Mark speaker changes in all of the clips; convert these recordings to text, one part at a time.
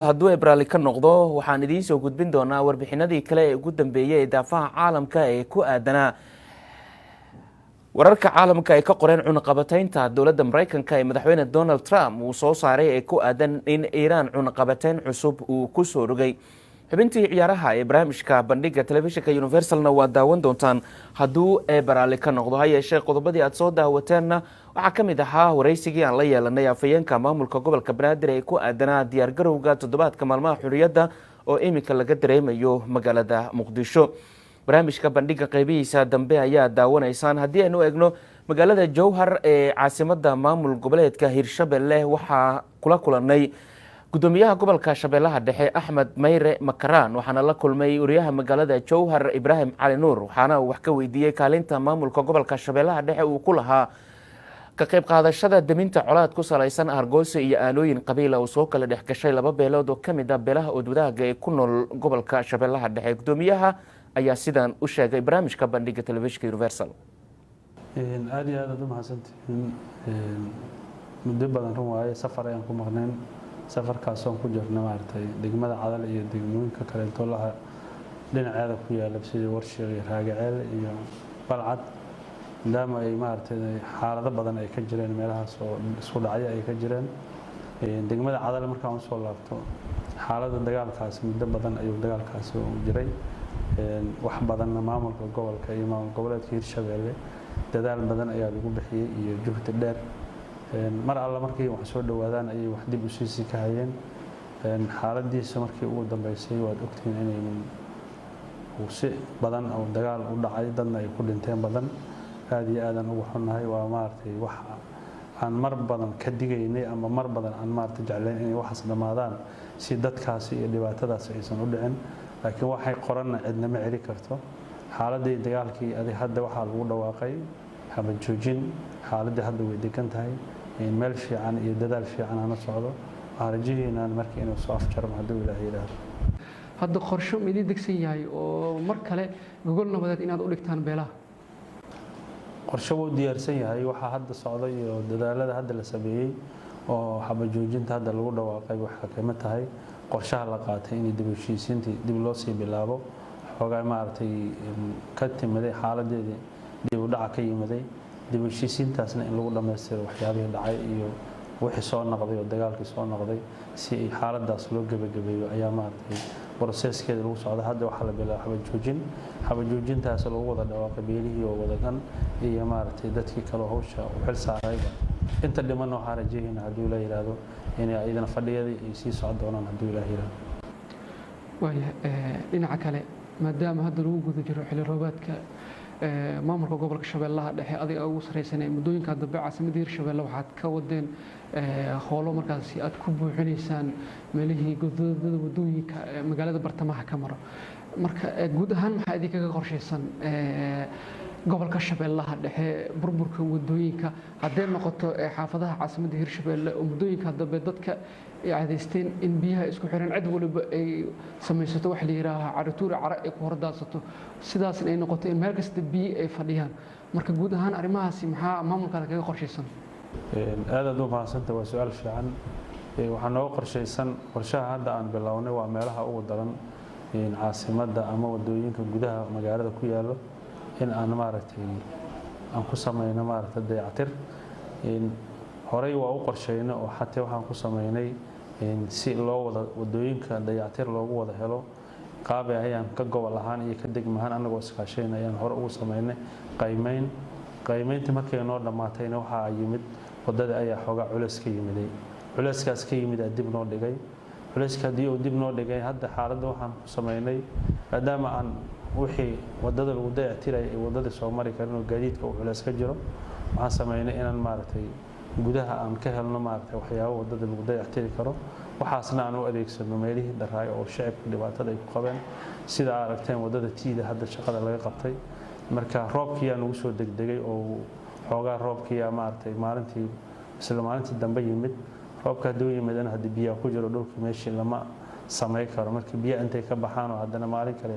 Speaker 1: hadduu Ibraali ka noqdo waxaan idiin soo gudbin doonaa warbixinadii kale ee ugu dambeeyay ee daafaha caalamka ee ku aadanaa wararka caalamka ay ka qoreen cunaqabataynta dowladda Mareykanka ee madaxweyne Donald Trump uu soo saaray ee ku aadan in Iiraan cunaqabatayn cusub uu ku soo rogay. xubintii ciyaaraha ee barnaamijka bandhiga telefishinka Universalna waa daawan doontaan hadduu Ibraali ka noqdo. Ha yeeshee qodobadii aad soo daawateenna waxaa ka mid ahaa waraysigii aan la yeelanay afhayeenka maamulka gobolka Banaadir ee ku aadanaa diyaargarowga toddobaadka maalmaha xurriyadda oo iminka laga dareemayo magaalada Muqdisho. barnaamijka bandhiga qaybihiisa dambe ayaa daawanaysaan. haddii aynu eegno magaalada Jowhar ee caasimadda maamul goboleedka Hirshabelle waxaa kula kulanay gudoomiyaha gobolka Shabeellaha Dhexe Axmed Mayre Makaraan waxaana la kulmay wariyaha magaalada Jowhar Ibrahim Cali Nuur waxaana wax ka weydiiyay kaalinta maamulka gobolka Shabeellaha Dhexe uu ku lahaa ka qayb qaadashada daminta colaad ku salaysan argooso iyo aanooyin qabiil oo soo kala dhex gashay laba beelood oo ka mid ah beelaha wadaaga ee ku nool gobolka Shabeellaha Dhexe. gudoomiyaha ayaa sidan u sheegay barnaamijka bandhiga telefishinka Universal.
Speaker 2: aad iyo aad u mahadsantihiin. muddo badan run waaye safar ayaan ku maqneen. safarkaas oo ku jirna maartay degmada Cadal iyo degmooyinka kale oo laha dhinaceeda ku yaala sida Warshiq iyo Raagaceel iyo Balcad maadaama ay maartay xaalado badan ay ka jireen meelahaas oo isku dhacay ay ka jireen. degmada Cadal markaan u soo laabto xaaladda dagaalkaas muddo badan ayuu dagaalkaas u jiray. wax badan maamulka gobolka iyo maamul goboleedka Hirshabelle dadaal badan ayaa lagu bixiyay iyo juhdi dheer. mar alla markii wax soo dhawaadaan ay wax dib u sii ka hayeen. xaaladiisa markii ugu dambeysay waad ogtiin inay si badan oo dagaal u dhacay dadna ay ku dhinteen badan. aad iyo aadan ugu xunnahay waa maartay wax aan mar badan ka digaynay ama mar badan aan maartay jeclayn inay waxas dhamaadaan si dadkaasi iyo dhibaatadaas aysan u dhicin. laakiin waxay qoranna cidna ma celi karto. xaaladii dagaalkii hadda waxaa lagu dhawaaqay haba joojin. xaaladii hadda way degan tahay. meel fiican iyo dadaal fiican aan socdo. waxaan rajaynaynaa markii inuu soo afjarmo hadduu Ilaahay yiraahdo.
Speaker 3: hadda qorsho ma idin degsan yahay oo mar kale gogol nabadeed inaad u dhigtaan beelaha?
Speaker 2: qorsho wuu diyaarsan yahay. waxaa hadda socda iyo dadaalada hadda la sameeyay oo haba joojinta hadda lagu dhawaaqay waxa ka mid tahay qorshaha la qaatay in dib u heshiisiintii dib loo sii bilaabo. xogaa maartay ka timiday xaaladeedii dib u dhac ka yimiday. dib u heshiisiintaasna in lagu dhameystiro waxyaabihii dhacay iyo wixii soo noqday oo dagaalkii soo noqday si ay xaaladaas loo gabagabeeyo ayaa maartay processkeeda lagu socda. hadda waxa la bilaabay haba joojin. haba joojintaas lagu wada dhawaaqay beelihii oo wada dhan iyo maartay dadkii kale hawsha u xil saarayba. inta dhiman waxaan rajaynaynaa hadduu Ilaahay yiraahdo inay ayadana fadhiyadii ay sii socon doonaan hadduu Ilaahay yiraahdo.
Speaker 3: dhinaca kale maadaama hadda lagu guda jiro xilli roobaadka maamulka gobolka Shabeellaha Dhexe adiga ugu sareysan muddooyinka dambe caasimadda Hirshabelle waxaad ka wadeen howlo markaas aad ku buuxinaysaan meelihii godadada wadooyinka magaalada bartamaha ka maro. marka guud ahaan maxaa idinkaga qorshaysan gobolka Shabeellaha Dhexe burburka wadooyinka haddii noqoto xaafadaha caasimadda Hirshabelle oo muddooyinka dambe dadka ay cadeysteen in biyaha isku xiran cid waliba ay samaysato wax la yiraahdo caratuur cara ay ku hordaasato sidaas ay noqoto in meel kasta biyo ay fadhiyaan. marka guud ahaan arrimahaasi maxaa maamulka kaga qorshaysan?
Speaker 2: aad u mahadsantahay. waa su'aal fiican. waxaa nooga qorshaysan qorshaha hadda aan bilownay waa meelaha ugu daran caasimadda ama wadooyinka gudaha magaalada ku yaalo in aan maaragtay aan ku sameeyno maaragtay dayactir. horey waa u qorsheynay oo xataa waxaan ku sameynay si loo wada wadooyinka dayactir loogu wada helo qaab ayaan ka gobol ahaan iyo ka degmahan anagoo iskaashayn ayaan hore ugu sameynay qiimeyntii markay noo dhamaatayna waxa yimid wadada ayaa xogaa culays ka yimiday. culayskaas ka yimid dib noo dhigay. culayska hadii uu dib noo dhigay hadda xaaladda waxaan ku sameynay maadaama aan wixii wadada lagu dayactiray ee wadada soo mari karin oo gaadiidka uu culays ka jiro waxaan sameynay inaan maartay gudaha aan ka helno maartay waxyaabo wadada lagu dayactiri karo. waxaasna aan u adeegsano meelihii dharaay oo shacabka dhibaatada ay ku qabeen sida aragteen wadada tiida hadda shaqada laga qabtay. marka roobkii aan ugu soo degdegay oo xoogaa roobkii maartay maalintii isla maalintii dambe yimid. roobka haduu yimaadana hadii biyo ku jiro dhulka meeshii lama sameey karo. marka biyo intay ka baxaan oo haddana maalin kale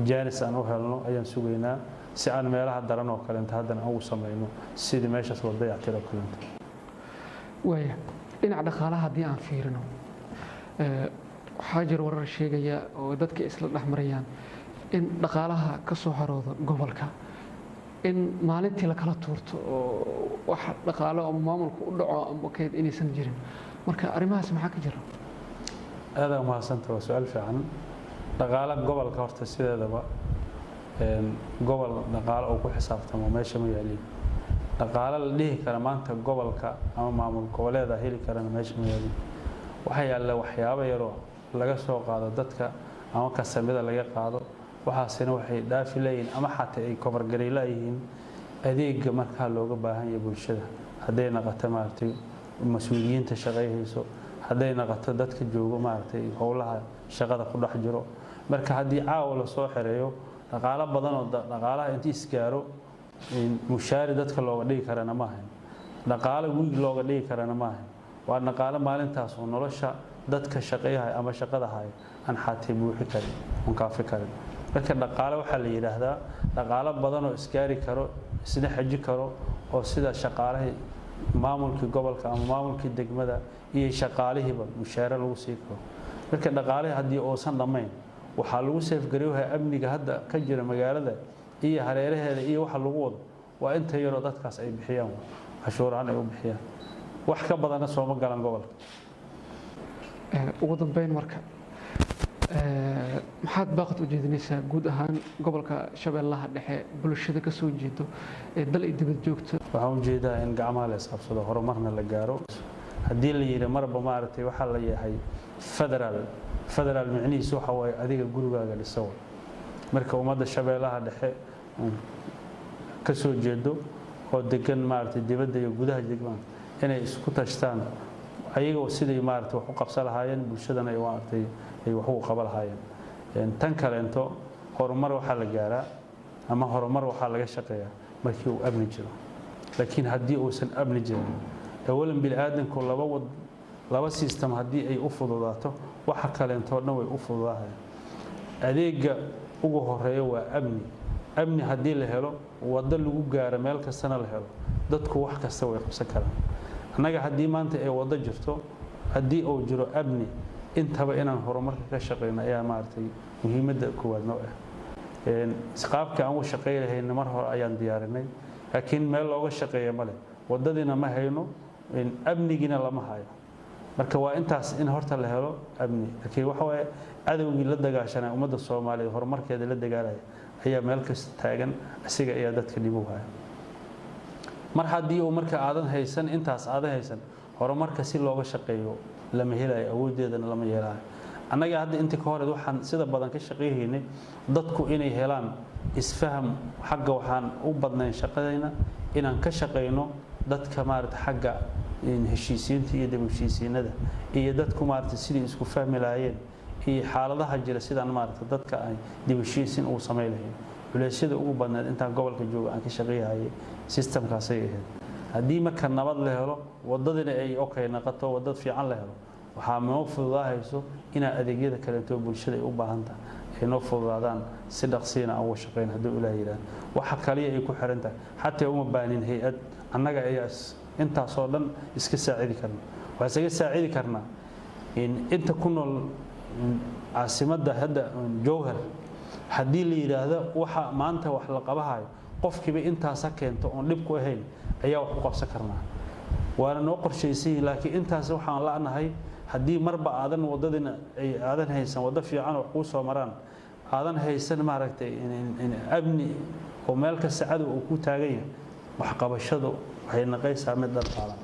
Speaker 2: jaanis aan u helno ayaan sugaynaa si aan meelaha daran oo kale inta haddana ugu sameeyno sidii meeshaas wada dayactiro kale.
Speaker 3: dhinaca dhaqaalaha haddii aan fiirino waxaa jira warar sheegaya oo dadka isla dhexmarayaan in dhaqaalaha ka soo harooda gobolka in maalintii la kala tuurto oo wax dhaqaalo ama maamulku u dhaco ama keed inaysan jirin marka arrimahaas maxaa ka jira
Speaker 2: aad u mahadsantahay waa su'aal fiican dhaqaala gobolka horta sideedaba gobol dhaqaale oo ku xisaabtamo meesha ma yaalin dhaqaale la dhihi kara maanta gobolka ama maamul goboleeda heli karana meesha ma yaalin waxa yaalla waxyaabo yaro laga soo qaado dadka ama kasamida laga qaado waxaasina waxay dhaafi leeyihiin ama xataa ay kobargaray leeyihiin adeega markaa looga baahan yahay bulshada hadday noqoto maartay mas'uuliyiinta shaqeeyayso hadday noqoto dadka jooga maartay howlaha shaqada ku dhex jiro marka haddii caawa la soo xireeyo dhaqaale badan oo dhaqaalaha intii isgaaro mushaari dadka looga dhigi karana ma ahayn dhaqaale wiig looga dhigi karana ma ahayn waa dhaqaale maalintaas oo nolosha dadka shaqeeyaha ama shaqada haya aan xaatay buuxi karin aan kaafi karin marka dhaqaale waxaa la yiraahdaa dhaqaale badan oo isgaari karo isna xaji karo oo sida shaqaalaha maamulka gobolka ama maamulka degmada iyo shaqaalihiiba mushaar lagu sii karo marka dhaqaale haddii oosan dhamayn waxaa lagu seefgareeyaa amniga hadda ka jira magaalada iyo hareeraheeda iyo waxa lagu wado waa inta yaro dadkaas ay bixiyaan cashuuraan ay u bixiyaan wax ka badan soo ma galan gobolka
Speaker 3: ugu dambeyn marka maxaad baaqad u jeedinaysaa guud ahaan gobolka Shabeellaha Dhexe bulshada ka soo jeedo ee dal iyo dibad joogta
Speaker 2: waxaan u jeedaa in gacmaha la isqabsado horumarna la gaaro haddii la yiri marba maartay waxa la yahay federal micnihiisu waxa way adiga gurigaaga dhisaw marka ummadda Shabeellaha Dhexe ka soo jeedo oo degan maartay dibadda iyo gudaha degan inay isku tashtaan ayagoo sidii maartay wax u qabsan lahaayeen bulshadana ay maartay ay wax u qaban lahaayeen tan kale into horumar waxa la gaaraa ama horumar waxa laga shaqeeyaa markii uu amni jiro laakiin haddii uusan amni jirin awalan bil aadanku laba system haddii ay u fududaato waxa kale into dhan way u fududahay adeega ugu horeeyo waa amni haddii la helo wada lagu gaaro meel kastana la helo dadku wax kasta way qabsan karaan annaga haddii maanta ay wada jirto haddii uu jiro amni intaba inaan horumarka ka shaqeyno ayaa maartay muhiimadda koowaad noo ah isqaabka aan u shaqeeyay mar hore ayaan diyaarinay laakiin meel looga shaqeeyo male wadadina ma hayno amnigina lama hayo marka waa intaas in horta la helo amni laakiin waxa way cadawgii la dagaashanay ummadda Soomaaliyeed horumarkeeda la dagaalay ayaa meel kasta taagan asiga ayaa dadka dhibo haya mar haddii uu marka aadan haysan intaas aadan haysan horumarka si looga shaqeeyo lama helayo awoodeedana lama yeelaayo annaga hadda inta ka hor waxaan sida badan ka shaqeeynay dadku inay helaan isfaham xagga waxaan u badnayn shaqadayna inaan ka shaqeyno dadka maarta xagga in heshiisiinta iyo dib u heshiisiinada iyo dadku maarta sidii isku fahmi lahaayeen iyo xaaladaha jira sidaan maarta dadka ay dib u heshiisiin u sameeyeen culaysyada ugu badnayd intaan gobolka joogo aan ka shaqeeyay systemkaas ay ahayd haddii marka nabad la helo wadadina ay okay noqoto wadad fiican la helo waxaa noo fududaahayso ina adeegyada kale oo bulshada ay u baahan tahay ay noo fududaadaan si dhaqsiina aan uga shaqeyn haddii Ilaahay yiraahdo waxa kaliya ay ku xiran tahay xataa uma baanin hay'ad annaga ayaa intaas oo dhan iska saacidi karna waxa iska saacidi karna in inta ku nool caasimadda hadda Jowhar haddii la yiraahdo waxa maanta wax la qabahay qofkiiba intaas keento oo dib ku ahayn ayaa wax ku qabsan karnaa waana noo qorshaysay laakiin intaas waxaan la'nahay haddii marba aadan wadadina ay aadan haysan wada fiican oo ku soo maraan aadan haysan maaragtay in amni oo meel ka saacad uu ku taagan yahay wax qabashadu waxay naqaysaa mid dhaqaalaha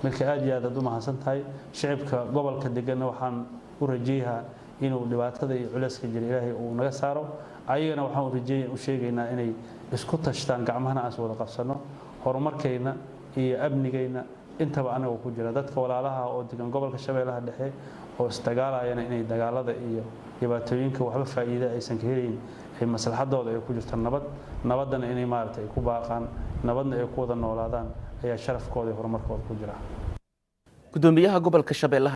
Speaker 2: marka aad iyo aad u mahadsantahay shacabka gobolka degan waxaan u rajeeyaa inuu dhibaatada iyo culayska jira Ilaahay uu naga saaro ayagana waxaan u sheegaynaa inay isku tashtaan gacmahana aan wada qabsano horumarkeena iyo amnigeena intaba anagu ku jira dadka walaalaha oo degan gobolka Shabeellaha Dhexe oo isdagaalayana inay dagaalada iyo dhibaatooyinka waxba faa'iido aysan ka helin ay maslaxadooda ay ku jirto nabadana inay maartay ku baaqaan nabadna ay ku wada noolaadaan ayaa sharafkooda iyo horumarkooda ku jira
Speaker 1: gudoomiyaha gobolka Shabeellaha